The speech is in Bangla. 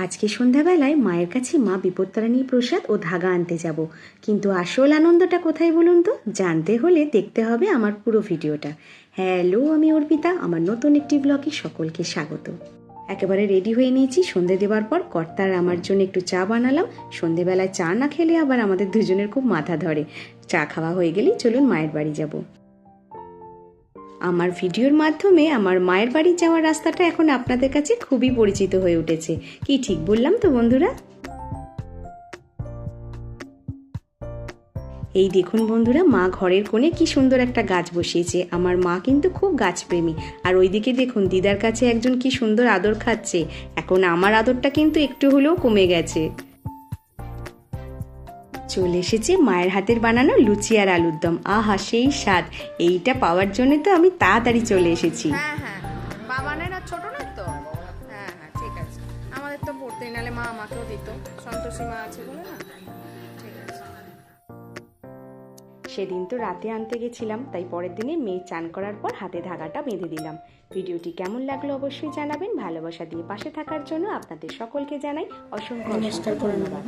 আজকে সন্ধ্যাবেলায় মায়ের কাছে মা বিপত্তারিণী প্রসাদ ও ধাগা আনতে যাব, কিন্তু আসল আনন্দটা কোথায় বলুন তো? জানতে হলে দেখতে হবে আমার পুরো ভিডিওটা। হ্যালো, আমি অর্পিতা, আমার নতুন একটি ব্লগে সকলকে স্বাগত। একেবারে রেডি হয়ে নিয়েছি। সন্ধে দেওয়ার পর কর্তার আমার জন্য একটু চা বানালাম। সন্ধেবেলায় চা না খেলে আবার আমাদের দুজনের খুব মাথা ধরে। চা খাওয়া হয়ে গেলেই চলুন মায়ের বাড়ি যাব। আমার ভিডিওর মাধ্যমে আমার মায়ের বাড়ি যাওয়ার রাস্তাটা এখন আপনাদের কাছে খুবই পরিচিত হয়ে উঠেছে। কি ঠিক বললাম তো বন্ধুরা? এই দেখুন বন্ধুরা, মা ঘরের কোণে কি সুন্দর একটা গাছ বসিয়েছে। আমার মা কিন্তু খুব গাছপ্রেমী। আর ওইদিকে দেখুন, দিদার কাছে একজন কি সুন্দর আদর খাচ্ছে। এখন আমার আদরটা কিন্তু একটু হলেও কমে গেছে। চলে এসেছে মায়ের হাতের বানানো লুচি আর আলুর দম। আহা, সেই স্বাদ! এইটা পাওয়ার জন্য তো আমি তাড়াতাড়ি চলে এসেছি। হ্যাঁ, বাবানের আর ছোট না তো। হ্যাঁ, ঠিক আছে। আমাদের তো পড়তেই, নালে মা আমাকেও দিত। সন্তোষী মা আছে বলে না। ঠিক আছে। সেদিন তো রাতে আনতে গেছিলাম, তাই পরের দিনে মেয়ে চান করার পর হাতে ধাগাটা বেঁধে দিলাম। ভিডিওটি কেমন লাগলো অবশ্যই জানাবেন। ভালোবাসা দিয়ে পাশে থাকার জন্য আপনাদের সকলকে জানাই অসংখ্য ধন্যবাদ।